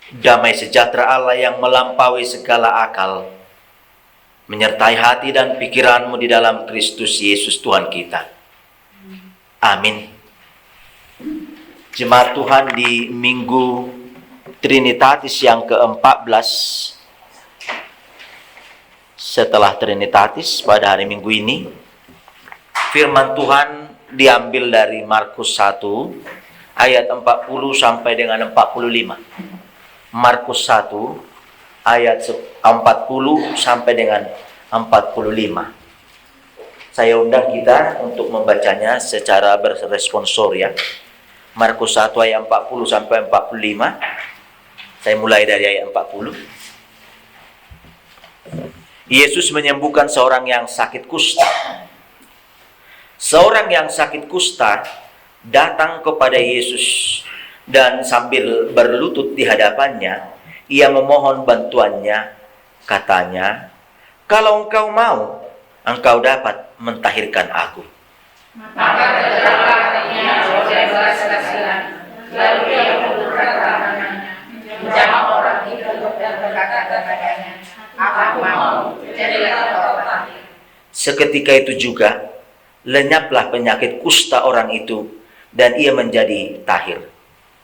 Damai sejahtera Allah yang melampaui segala akal menyertai hati dan pikiranmu di dalam Kristus Yesus Tuhan kita. Amin. Jemaat Tuhan, di Minggu Trinitatis yang ke-14, setelah Trinitatis pada hari Minggu ini, firman Tuhan diambil dari Markus 1 ayat 40 sampai dengan 45. Markus 1 ayat 40 sampai dengan 45. Saya undang kita untuk membacanya secara berresponsor ya. Markus 1 ayat 40 sampai 45. Saya mulai dari ayat 40. Yesus menyembuhkan seorang yang sakit kusta. Seorang yang sakit kusta datang kepada Yesus dan sambil berlutut di hadapannya, ia memohon bantuannya. Katanya, "Kalau engkau mau, engkau dapat mentahirkan aku." Maka tergeraklah hatinya oleh belas kasihan. Lalu ia mengulurkan tangannya, menjamah orang itu dan berkata kepadanya, "Aku mau, jadilah engkau tahir." Seketika itu juga lenyaplah penyakit kusta orang itu dan ia menjadi tahir.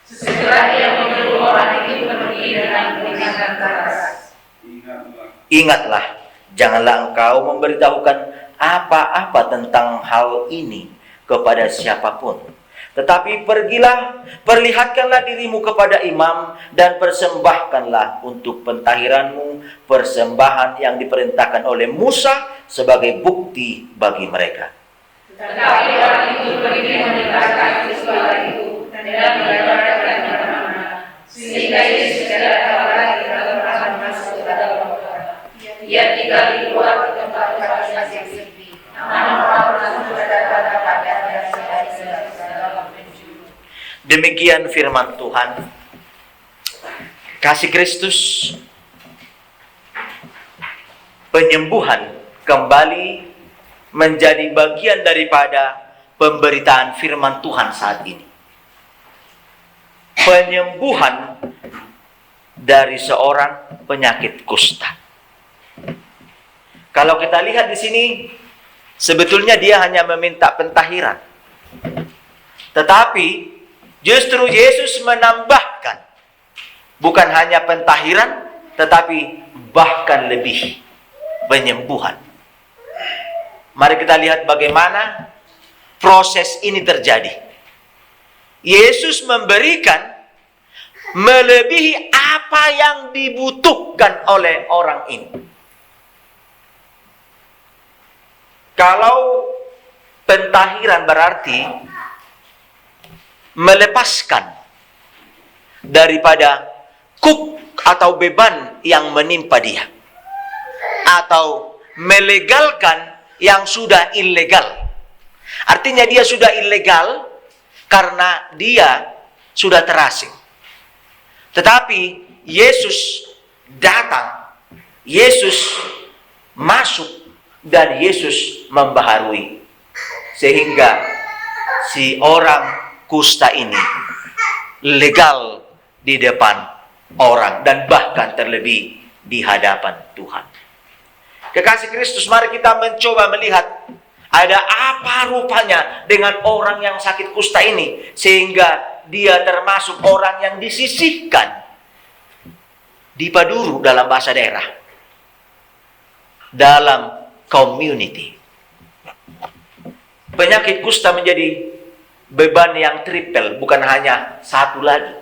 Segera ia menyuruh orang itu pergi dengan peringatan keras. Ingatlah, janganlah engkau memberitahukan apa-apa tentang hal ini kepada siapapun. Tetapi pergilah, perlihatkanlah dirimu kepada imam dan persembahkanlah untuk pentahiranmu persembahan yang diperintahkan oleh Musa sebagai bukti bagi mereka. Tetapi orang itu pergi meninggalkan peristiwa itu dan mengajarkan di mana-mana, sehingga Yesus tidak tahu lagi kalau akan masuk ke dalam kota. Ia tinggal di luar di tempat yang sepi. Namun orang sudah datang kepada dan dari segala penjuru. Demikian firman Tuhan. Kasih Kristus, penyembuhan kembali menjadi bagian daripada pemberitaan firman Tuhan saat ini. Penyembuhan dari seorang penyakit kusta. Kalau kita lihat di sini, sebetulnya dia hanya meminta pentahiran. Tetapi justru Yesus menambahkan, bukan hanya pentahiran, tetapi bahkan lebih, penyembuhan. Mari kita lihat bagaimana proses ini terjadi. Yesus memberikan melebihi apa yang dibutuhkan oleh orang ini. Kalau pentahiran berarti melepaskan daripada kuk atau beban yang menimpa dia, atau melegalkan yang sudah ilegal. Artinya dia sudah ilegal karena dia sudah terasing. Tetapi Yesus datang, Yesus masuk, dan Yesus membaharui. Sehingga si orang kusta ini legal di depan orang dan bahkan terlebih di hadapan Tuhan. Kekasih Kristus, mari kita mencoba melihat ada apa rupanya dengan orang yang sakit kusta ini sehingga dia termasuk orang yang disisihkan di paduru dalam bahasa daerah, dalam community. Penyakit kusta menjadi beban yang triple, bukan hanya satu lagi,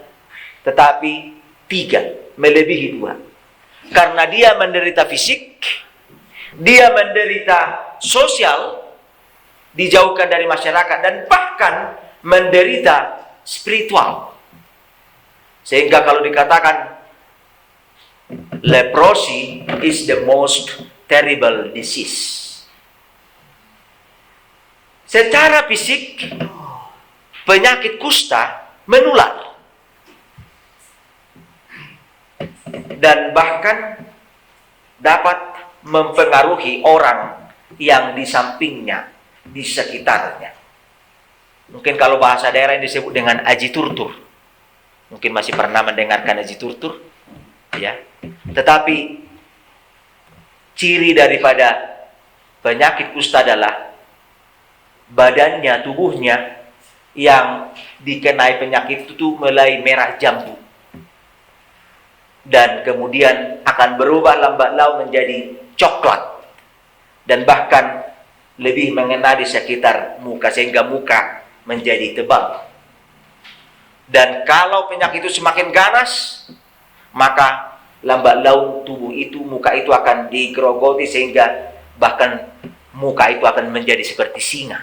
tetapi 3, melebihi 2. Karena dia menderita fisik, dia menderita sosial, dijauhkan dari masyarakat, dan bahkan menderita spiritual. Sehingga kalau dikatakan leprosy is the most terrible disease. Secara fisik, penyakit kusta menular. Dan bahkan dapat mempengaruhi orang yang di sampingnya, di sekitarnya. Mungkin kalau bahasa daerah yang disebut dengan ajiturtur. Mungkin masih pernah mendengarkan ajiturtur. Ya. Tetapi ciri daripada penyakit kusta adalah badannya, tubuhnya yang dikenai penyakit itu mulai merah jambu. Dan kemudian akan berubah lambat laun menjadi coklat. Dan bahkan lebih mengena di sekitar muka, sehingga muka menjadi tebal. Dan kalau penyakit itu semakin ganas, maka lambat laun tubuh itu, muka itu akan digerogoti, sehingga bahkan muka itu akan menjadi seperti singa.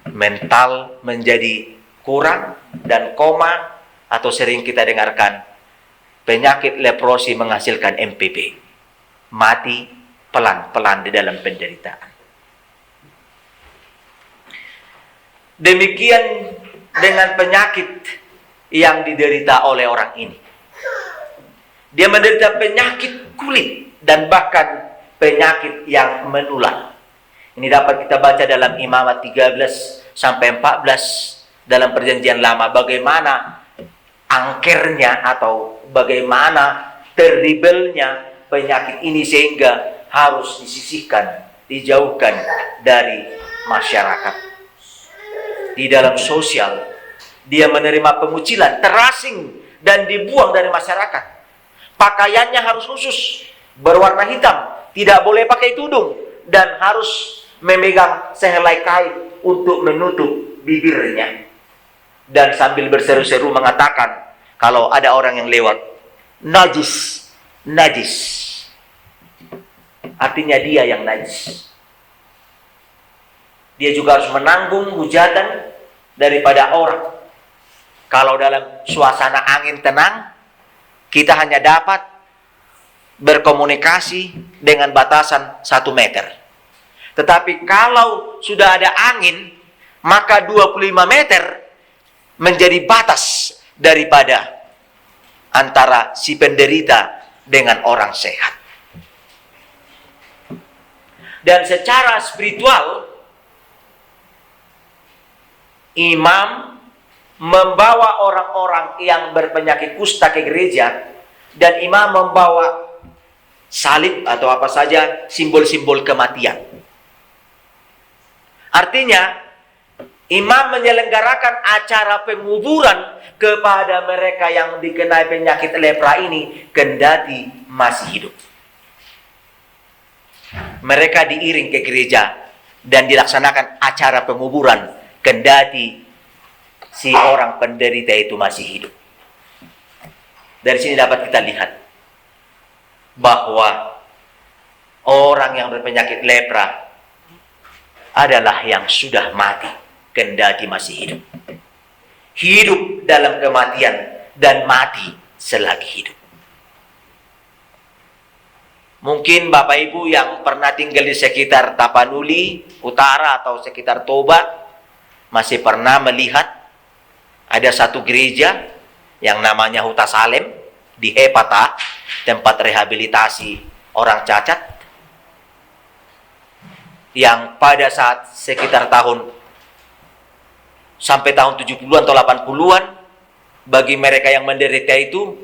Mental menjadi kurang dan koma, atau sering kita dengarkan penyakit leprosi menghasilkan MPP, mati pelan-pelan di dalam penderitaan. Demikian dengan penyakit yang diderita oleh orang ini. Dia menderita penyakit kulit dan bahkan penyakit yang menular. Ini dapat kita baca dalam Imamat 13 sampai 14 dalam Perjanjian Lama, bagaimana angkernya atau bagaimana terrible-nya penyakit ini sehingga harus disisihkan, dijauhkan dari masyarakat. Di dalam sosial, dia menerima pengucilan, terasing dan dibuang dari masyarakat. Pakaiannya harus khusus, berwarna hitam, tidak boleh pakai tudung, dan harus memegang sehelai kain untuk menutup bibirnya. Dan sambil berseru-seru mengatakan, kalau ada orang yang lewat, najis, najis. Artinya dia yang najis. Dia juga harus menanggung hujatan daripada orang. Kalau dalam suasana angin tenang, kita hanya dapat berkomunikasi dengan batasan 1 meter. Tetapi kalau sudah ada angin, maka 25 meter menjadi batas daripada antara si penderita dengan orang sehat. Dan secara spiritual, imam membawa orang-orang yang berpenyakit kusta ke gereja, dan imam membawa salib atau apa saja simbol-simbol kematian. Artinya, imam menyelenggarakan acara penguburan kepada mereka yang dikenai penyakit lepra ini kendati masih hidup. Mereka diiring ke gereja dan dilaksanakan acara penguburan kendati si orang penderita itu masih hidup. Dari sini dapat kita lihat bahwa orang yang berpenyakit lepra adalah yang sudah mati kendati masih hidup. Hidup dalam kematian dan mati selagi hidup. Mungkin Bapak Ibu yang pernah tinggal di sekitar Tapanuli Utara atau sekitar Toba masih pernah melihat ada satu gereja yang namanya Huta Salem di Hepata, tempat rehabilitasi orang cacat, yang pada saat sekitar sampai tahun 70-an atau 80-an, bagi mereka yang menderita itu,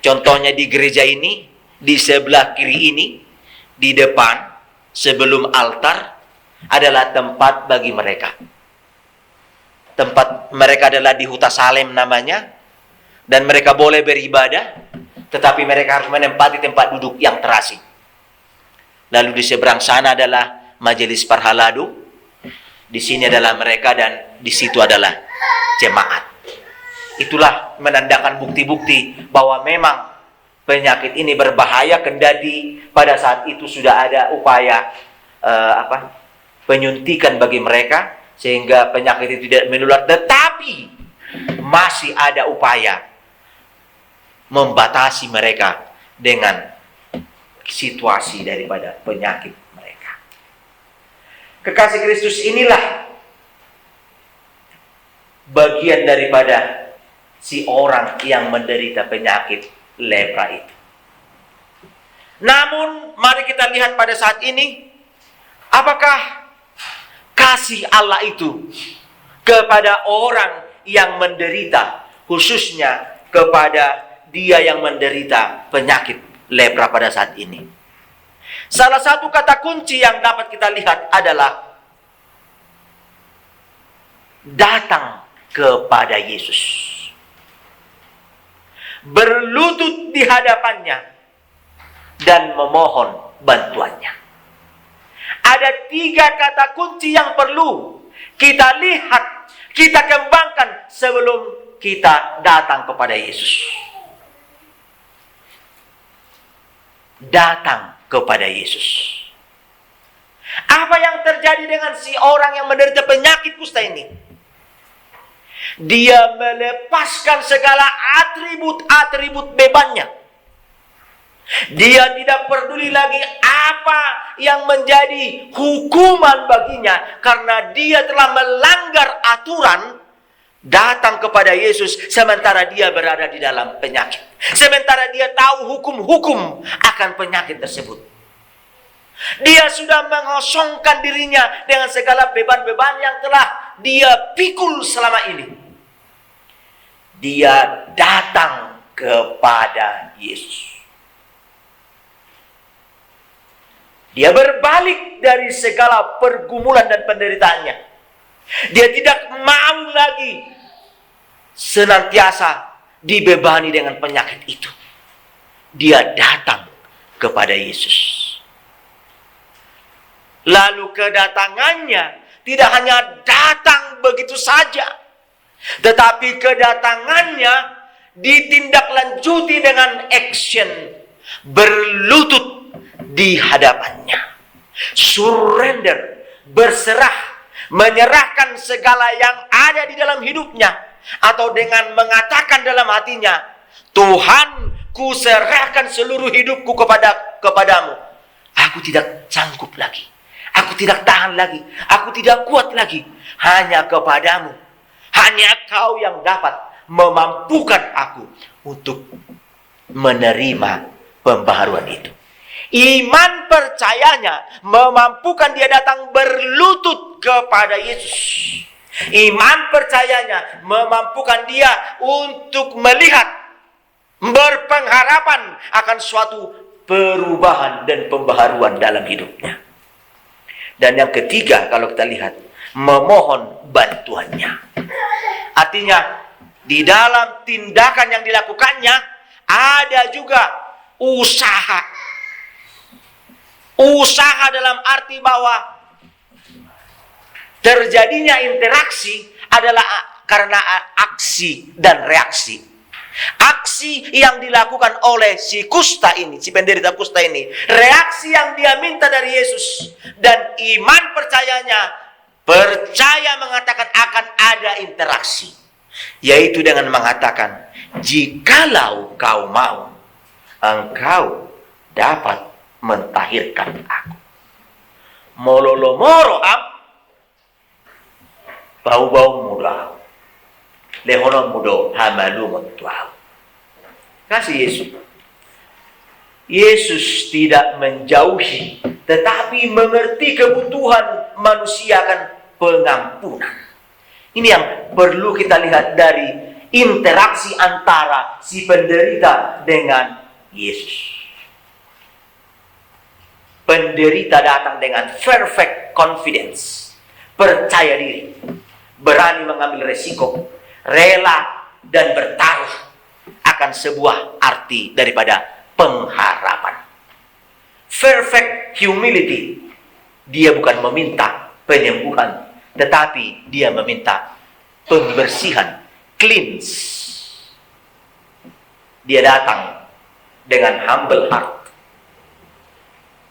contohnya di gereja ini, di sebelah kiri ini, di depan, sebelum altar, adalah tempat bagi mereka. Tempat mereka adalah di Huta Salem namanya, dan mereka boleh beribadah, tetapi mereka harus menempati tempat duduk yang terasing. Lalu di seberang sana adalah majelis parhaladu, di sini adalah mereka, dan di situ adalah jemaat. Itulah menandakan bukti-bukti bahwa memang penyakit ini berbahaya kendati pada saat itu sudah ada upaya penyuntikan bagi mereka sehingga penyakit itu tidak menular, tetapi masih ada upaya membatasi mereka dengan situasi daripada penyakit mereka. Kekasih Kristus, inilah bagian daripada si orang yang menderita penyakit lepra itu. Namun, mari kita lihat pada saat ini, apakah kasih Allah itu kepada orang yang menderita, khususnya kepada dia yang menderita penyakit lepra pada saat ini. Salah satu kata kunci yang dapat kita lihat adalah datang kepada Yesus. Berlutut di hadapannya dan memohon bantuannya. Ada 3 kata kunci yang perlu kita lihat, kita kembangkan sebelum kita datang kepada Yesus. Datang kepada Yesus. Apa yang terjadi dengan si orang yang menderita penyakit kusta ini? Dia melepaskan segala atribut-atribut bebannya. Dia tidak peduli lagi apa yang menjadi hukuman baginya, karena dia telah melanggar aturan. Datang kepada Yesus sementara dia berada di dalam penyakit, sementara dia tahu hukum-hukum akan penyakit tersebut. Dia sudah mengosongkan dirinya dengan segala beban-beban yang telah dia pikul selama ini. Dia datang kepada Yesus. Dia berbalik dari segala pergumulan dan penderitaannya. Dia tidak mau lagi senantiasa dibebani dengan penyakit itu. Dia datang kepada Yesus. Lalu kedatangannya tidak hanya datang begitu saja, tetapi kedatangannya ditindaklanjuti dengan action. Berlutut di hadapannya. Surrender, berserah, menyerahkan segala yang ada di dalam hidupnya, atau dengan mengatakan dalam hatinya, Tuhan, ku serahkan seluruh hidupku kepadamu. Aku tidak sanggup lagi, aku tidak tahan lagi, aku tidak kuat lagi, hanya kepadamu. Hanya Kau yang dapat memampukan aku untuk menerima pembaharuan itu. Iman percayanya memampukan dia datang berlutut kepada Yesus. Iman percayanya memampukan dia untuk melihat, berpengharapan akan suatu perubahan dan pembaharuan dalam hidupnya. Dan yang ketiga, kalau kita lihat, memohon bantuannya. Artinya, di dalam tindakan yang dilakukannya ada juga usaha. Usaha dalam arti bahwa terjadinya interaksi adalah karena aksi dan reaksi. Aksi yang dilakukan oleh si kusta ini, si penderita kusta ini, reaksi yang dia minta dari Yesus, dan iman percayanya percaya mengatakan akan ada interaksi, yaitu dengan mengatakan, jikalau kau mau, engkau dapat mentahirkan aku. Mololomoro am bau-bau mudah lehono mudo hamalu mutuau. Kasih Yesus. Yesus tidak menjauhi, tetapi mengerti kebutuhan manusia akan pengampunan. Ini yang perlu kita lihat dari interaksi antara si penderita dengan Yesus. Penderita datang dengan perfect confidence, percaya diri, berani mengambil resiko, rela dan bertaruh akan sebuah arti daripada pengharapan. Perfect humility. Dia bukan meminta penyembuhan, tetapi dia meminta pembersihan, cleanse. Dia datang dengan humble heart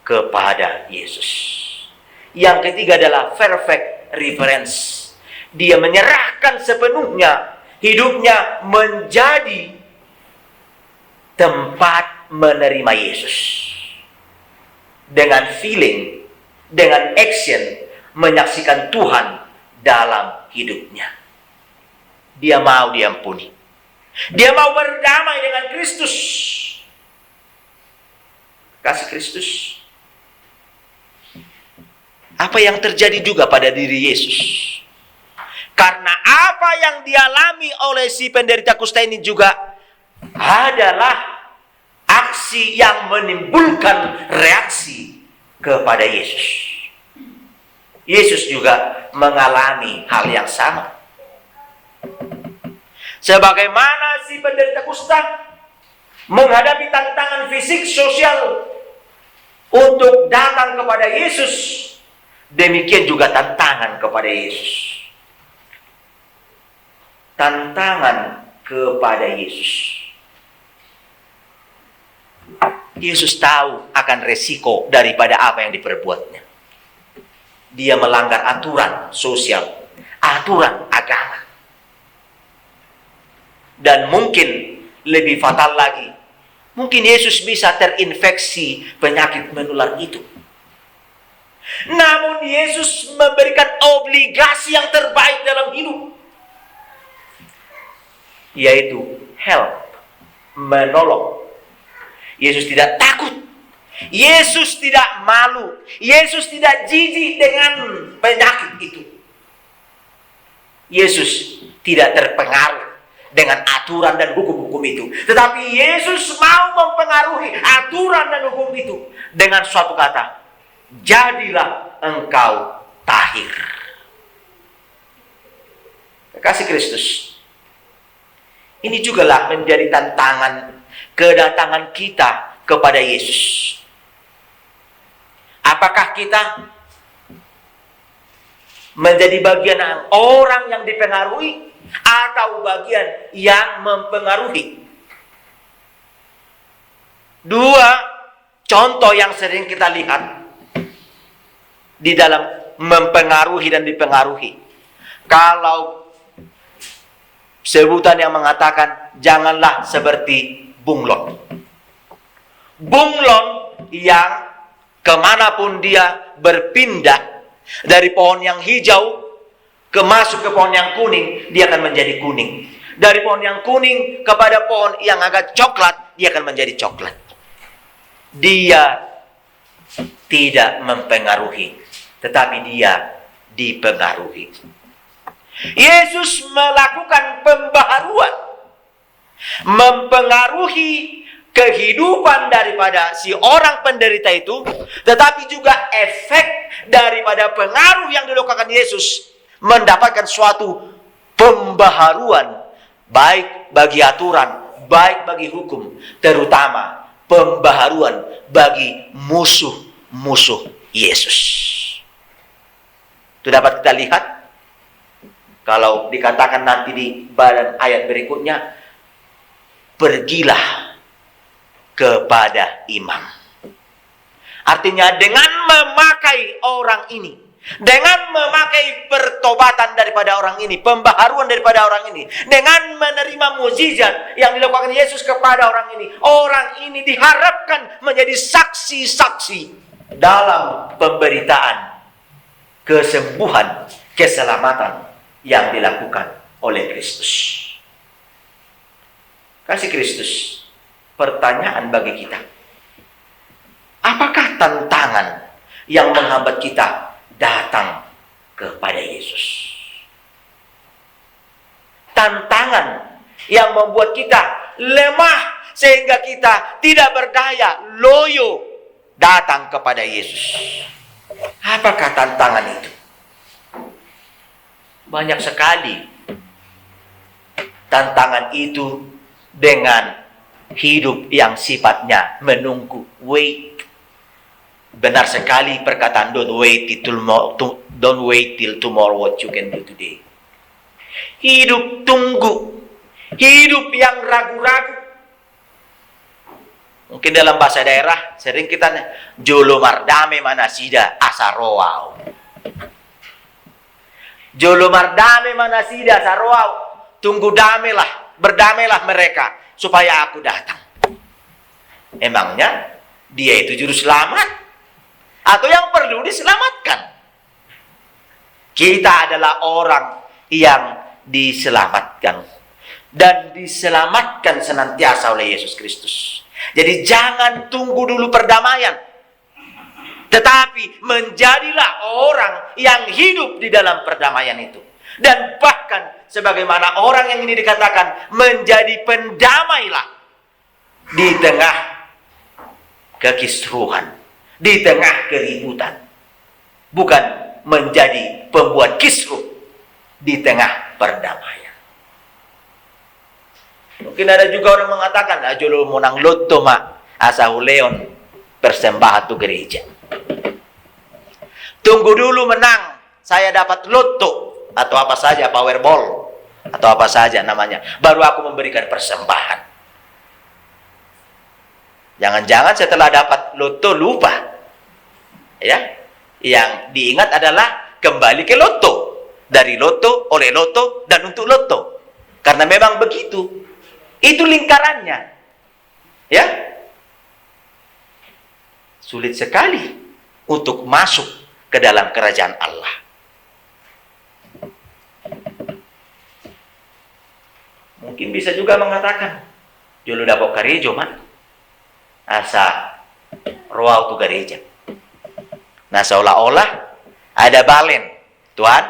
kepada Yesus. Yang ketiga adalah perfect reverence. Dia menyerahkan sepenuhnya hidupnya menjadi tempat menerima Yesus. Dengan feeling, dengan action, menyaksikan Tuhan dalam hidupnya. Dia mau diampuni. Dia mau berdamai dengan Kristus. Kasih Kristus. Apa yang terjadi juga pada diri Yesus. Karena apa yang dialami oleh si penderita kusta ini juga adalah aksi yang menimbulkan reaksi kepada Yesus. Yesus juga mengalami hal yang sama. Sebagaimana si penderita kusta menghadapi tantangan fisik sosial untuk datang kepada Yesus, demikian juga tantangan kepada Yesus. Tantangan kepada Yesus. Yesus tahu akan resiko daripada apa yang diperbuatnya. Dia melanggar aturan sosial, aturan agama. Dan mungkin lebih fatal lagi, mungkin Yesus bisa terinfeksi penyakit menular itu. Namun Yesus memberikan obligasi yang terbaik dalam hidup, yaitu help, menolong. Yesus tidak takut, Yesus tidak malu, Yesus tidak jijik dengan penyakit itu. Yesus tidak terpengaruh dengan aturan dan hukum-hukum itu. Tetapi Yesus mau mempengaruhi aturan dan hukum itu dengan suatu kata, jadilah engkau tahir. Kekasih Kristus, ini jugalah menjadi tantangan kedatangan kita kepada Yesus. Apakah kita menjadi bagian orang yang dipengaruhi atau bagian yang mempengaruhi? Dua contoh yang sering kita lihat di dalam mempengaruhi dan dipengaruhi. Kalau sebutan yang mengatakan janganlah seperti bunglon. Bunglon yang kemanapun dia berpindah dari pohon yang hijau masuk ke pohon yang kuning, dia akan menjadi kuning. Dari pohon yang kuning kepada pohon yang agak coklat, dia akan menjadi coklat. Dia tidak mempengaruhi, tetapi dia dipengaruhi. Yesus melakukan pembaharuan, mempengaruhi kehidupan daripada si orang penderita itu, tetapi juga efek daripada pengaruh yang dilakukan Yesus mendapatkan suatu pembaharuan, baik bagi aturan, baik bagi hukum, terutama pembaharuan bagi musuh-musuh Yesus. Itu dapat kita lihat kalau dikatakan nanti di badan ayat berikutnya, pergilah kepada imam. Artinya dengan memakai orang ini, dengan memakai pertobatan daripada orang ini, pembaharuan daripada orang ini, dengan menerima mukjizat yang dilakukan Yesus kepada orang ini diharapkan menjadi saksi-saksi dalam pemberitaan kesembuhan, keselamatan yang dilakukan oleh Kristus. Kasih Kristus, pertanyaan bagi kita, apakah tantangan yang menghambat kita datang kepada Yesus? Tantangan yang membuat kita lemah sehingga kita tidak berdaya, loyo datang kepada Yesus. Apakah tantangan itu? Banyak sekali tantangan itu dengan hidup yang sifatnya menunggu, wait. Benar sekali perkataan don't wait till tomorrow what you can do today. Hidup tunggu, hidup yang ragu-ragu. Mungkin dalam bahasa daerah sering kita jolo mardame manasida asaroau. Jolo mardame manasida asaroau. Tunggu damailah, berdamailah mereka supaya aku datang. Emangnya dia itu juru selamat atau yang perlu diselamatkan? Kita adalah orang yang diselamatkan dan diselamatkan senantiasa oleh Yesus Kristus. Jadi jangan tunggu dulu perdamaian, tetapi menjadilah orang yang hidup di dalam perdamaian itu. Dan bahkan sebagaimana orang yang ini dikatakan menjadi pendamailah di tengah kekisruhan, di tengah keributan. Bukan menjadi pembuat kisruh di tengah perdamaian. Mungkin ada juga orang mengatakan, ajolo monang loto ma asahuleon persembahan tu gereja. Tunggu dulu menang, saya dapat loto atau apa saja, powerball atau apa saja namanya, baru aku memberikan persembahan. Jangan-jangan setelah dapat loto lupa, ya? Yang diingat adalah kembali ke loto, dari loto, oleh loto, dan untuk loto. Karena memang begitu, itu lingkarannya, ya. Sulit sekali untuk masuk ke dalam kerajaan Allah. Mungkin bisa juga mengatakan, dulu dapat gereja man, asa roa tu gereja. Nah, seolah-olah ada balen. Tuhan,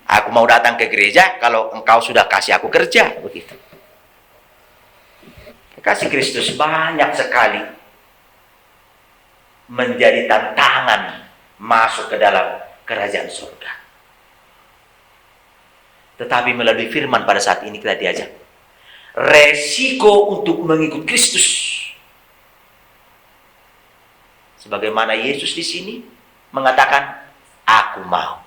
aku mau datang ke gereja kalau engkau sudah kasih aku kerja, begitu. Kasih Kristus banyak sekali menjadi tantangan masuk ke dalam kerajaan surga. Tetapi melalui firman pada saat ini kita diajak resiko untuk mengikut Kristus. Sebagaimana Yesus di sini mengatakan, aku mau.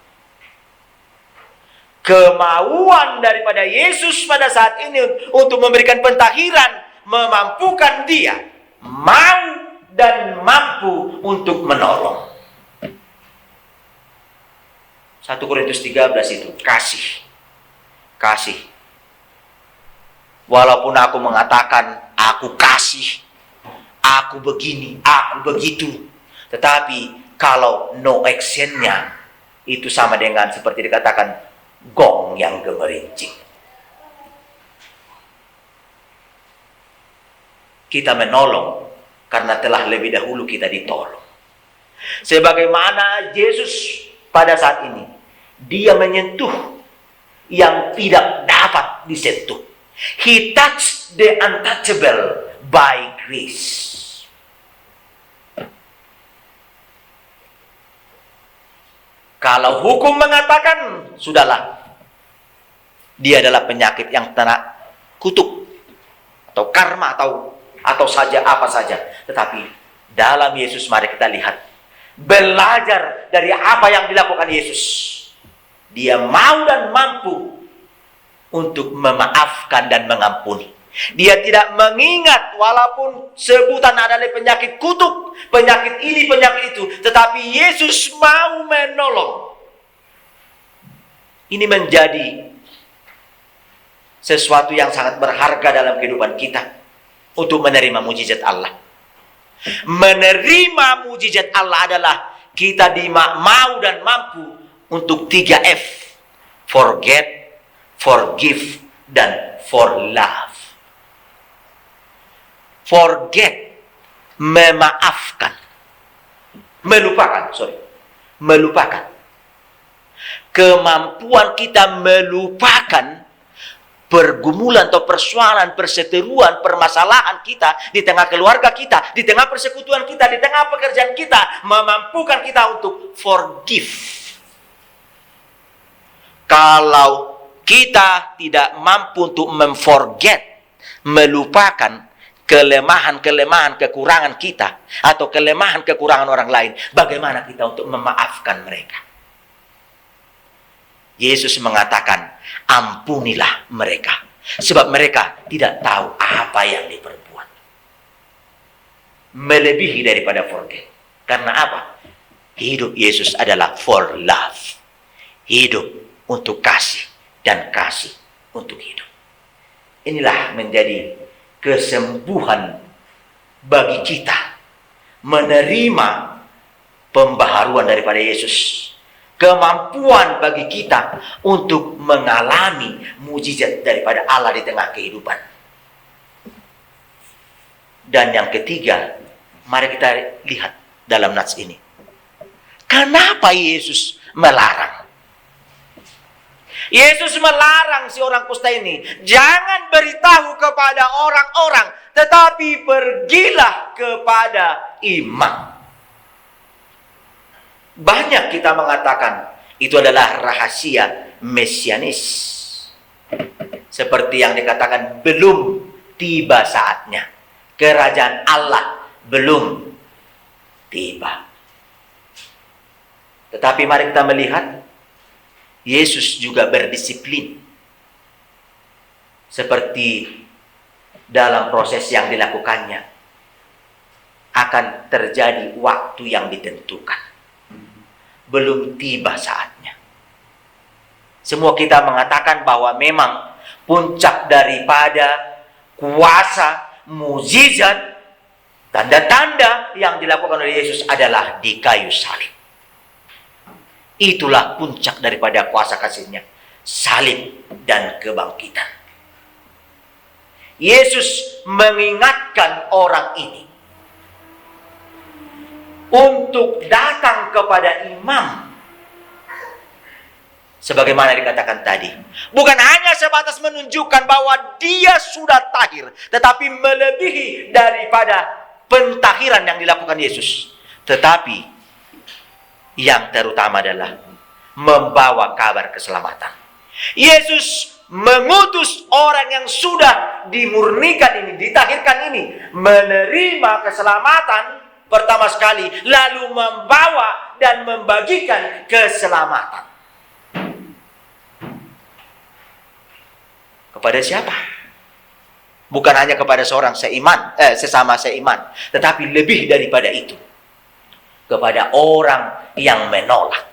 Kemauan daripada Yesus pada saat ini untuk memberikan pentahiran memampukan dia mau dan mampu untuk menolong. 1 Korintus 13 itu kasih. Walaupun aku mengatakan aku kasih, aku begini, aku begitu, tetapi kalau no actionnya, itu sama dengan seperti dikatakan gong yang gemerincing. Kita menolong karena telah lebih dahulu kita ditolong. Sebagaimana Yesus pada saat ini, dia menyentuh yang tidak dapat disentuh. He touched the untouchable by grace. Kalau hukum mengatakan, sudahlah, dia adalah penyakit yang kena kutuk atau karma atau saja apa saja. Tetapi dalam Yesus mari kita lihat, belajar dari apa yang dilakukan Yesus. Dia mau dan mampu untuk memaafkan dan mengampuni. Dia tidak mengingat walaupun sebutan adalah penyakit kutuk, penyakit ini, penyakit itu, tetapi Yesus mau menolong. Ini menjadi sesuatu yang sangat berharga dalam kehidupan kita untuk menerima mujizat Allah. Menerima mujizat Allah adalah kita mau dan mampu untuk 3F. Forget, forgive, dan for love. Forget, memaafkan. Melupakan. Kemampuan kita melupakan pergumulan atau persoalan, perseteruan, permasalahan kita di tengah keluarga kita, di tengah persekutuan kita, di tengah pekerjaan kita, memampukan kita untuk forgive. Kalau kita tidak mampu untuk memforget, melupakan kelemahan-kelemahan, kekurangan kita, atau kelemahan-kekurangan orang lain, bagaimana kita untuk memaafkan mereka? Yesus mengatakan, ampunilah mereka, sebab mereka tidak tahu apa yang diperbuat. Melebihi daripada forget. Karena apa? Hidup Yesus adalah for love. Hidup untuk kasih, dan kasih untuk hidup. Inilah menjadi kesembuhan bagi kita menerima pembaharuan daripada Yesus. Kemampuan bagi kita untuk mengalami mujizat daripada Allah di tengah kehidupan. Dan yang ketiga, mari kita lihat dalam nats ini. Kenapa Yesus melarang? Yesus melarang si orang kusta ini, jangan beritahu kepada orang-orang, tetapi pergilah kepada imam. Banyak kita mengatakan itu adalah rahasia mesianis. Seperti yang dikatakan, belum tiba saatnya. Kerajaan Allah belum tiba. Tetapi mari kita melihat, Yesus juga berdisiplin. Seperti dalam proses yang dilakukannya, akan terjadi waktu yang ditentukan. Belum tiba saatnya. Semua kita mengatakan bahwa memang puncak daripada kuasa, mukjizat, tanda-tanda yang dilakukan oleh Yesus adalah di kayu salib. Itulah puncak daripada kuasa kasih-Nya, salib dan kebangkitan. Yesus mengingatkan orang ini untuk datang kepada imam. Sebagaimana dikatakan tadi, bukan hanya sebatas menunjukkan bahwa dia sudah tahir, tetapi melebihi daripada pentahiran yang dilakukan Yesus. Tetapi yang terutama adalah membawa kabar keselamatan. Yesus mengutus orang yang sudah dimurnikan ini, ditahirkan ini, menerima keselamatan pertama sekali, lalu membawa dan membagikan keselamatan. Kepada siapa? Bukan hanya kepada seorang sesama seiman, tetapi lebih daripada itu, kepada orang yang menolak.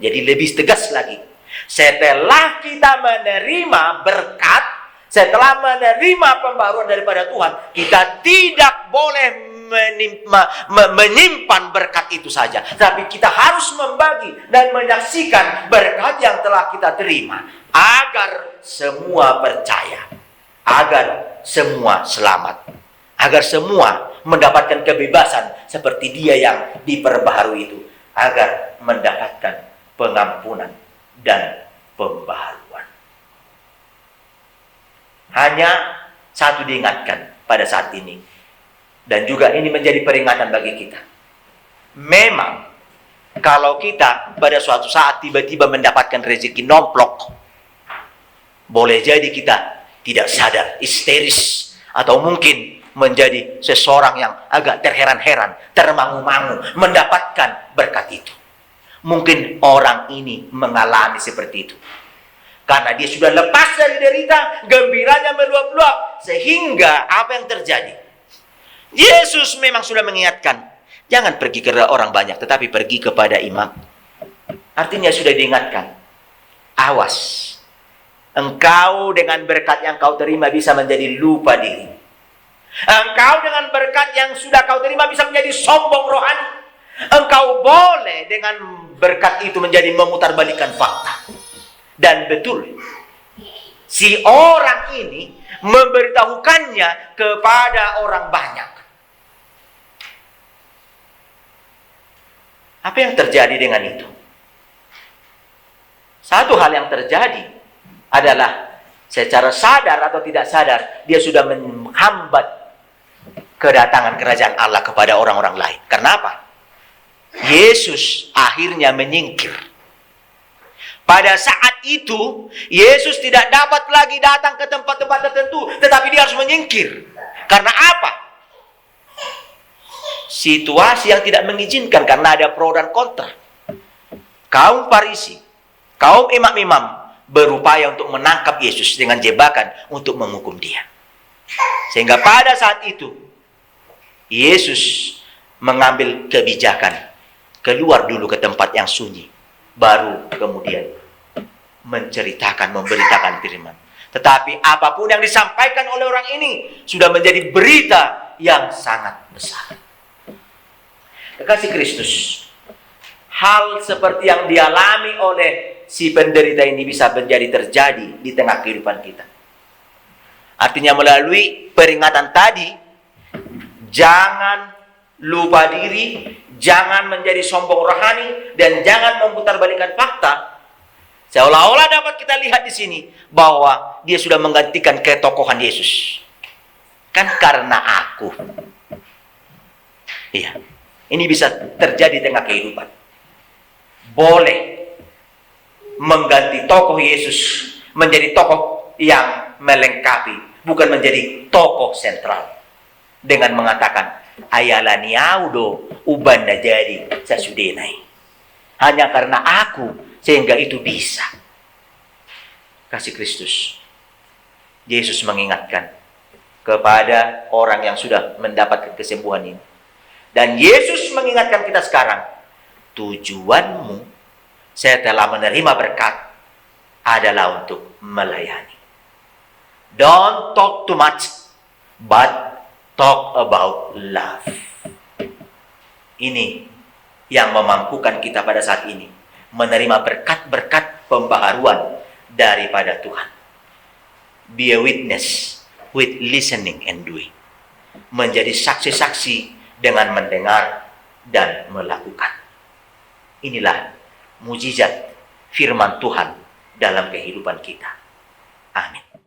Jadi lebih tegas lagi. Setelah kita menerima berkat, setelah menerima pembaharuan daripada Tuhan, kita tidak boleh menyimpan berkat itu saja. Tapi kita harus membagi dan menyaksikan berkat yang telah kita terima, agar semua percaya, agar semua selamat, agar semua mendapatkan kebebasan seperti dia yang diperbaharui itu, agar mendapatkan pengampunan dan pembaharuan. Hanya satu diingatkan pada saat ini, dan juga ini menjadi peringatan bagi kita. Memang kalau kita pada suatu saat tiba-tiba mendapatkan rezeki nomplok, boleh jadi kita tidak sadar, histeris, atau mungkin menjadi seseorang yang agak terheran-heran, termangu-mangu mendapatkan berkat itu. Mungkin orang ini mengalami seperti itu, karena dia sudah lepas dari derita, gembiranya meluap-luap, sehingga apa yang terjadi? Yesus memang sudah mengingatkan, jangan pergi ke orang banyak, tetapi pergi kepada imam. Artinya sudah diingatkan, awas, engkau dengan berkat yang kau terima bisa menjadi lupa diri. Engkau dengan berkat yang sudah kau terima bisa menjadi sombong rohani. Engkau boleh dengan berkat itu menjadi memutarbalikkan fakta. Dan betul, si orang ini memberitahukannya kepada orang banyak. Apa yang terjadi dengan itu? Satu hal yang terjadi adalah secara sadar atau tidak sadar, dia sudah menghambat kedatangan kerajaan Allah kepada orang-orang lain. Karena apa? Yesus akhirnya menyingkir. Pada saat itu, Yesus tidak dapat lagi datang ke tempat-tempat tertentu, tetapi dia harus menyingkir. Karena apa? Situasi yang tidak mengizinkan, karena ada pro dan kontra. Kaum Farisi, kaum imam-imam berupaya untuk menangkap Yesus dengan jebakan untuk menghukum dia. Sehingga pada saat itu, Yesus mengambil kebijakan, keluar dulu ke tempat yang sunyi, baru kemudian memberitakan firman. Tetapi apapun yang disampaikan oleh orang ini sudah menjadi berita yang sangat besar. Kekasih Kristus, hal seperti yang dialami oleh si penderita ini bisa terjadi di tengah kehidupan kita. Artinya melalui peringatan tadi, jangan lupa diri, jangan menjadi sombong rohani, dan jangan memutarbalikkan fakta. Seolah-olah dapat kita lihat di sini bahwa dia sudah menggantikan ketokohan Yesus. Kan karena aku. Iya. Ini bisa terjadi di tengah kehidupan. Boleh mengganti tokoh Yesus menjadi tokoh yang melengkapi, bukan menjadi tokoh sentral. Dengan mengatakan, ayala niaudo ubanda jadi sasudenai. Hanya karena aku, sehingga itu bisa. Kasih Kristus. Yesus mengingatkan kepada orang yang sudah mendapatkan kesembuhan ini. Dan Yesus mengingatkan kita sekarang, tujuanmu, saya telah menerima berkat, adalah untuk melayani. Don't talk too much, but talk about love. Ini yang memampukan kita pada saat ini menerima berkat-berkat pembaharuan daripada Tuhan. Be a witness with listening and doing. Menjadi saksi-saksi dengan mendengar dan melakukan. Inilah mujizat firman Tuhan dalam kehidupan kita. Amin.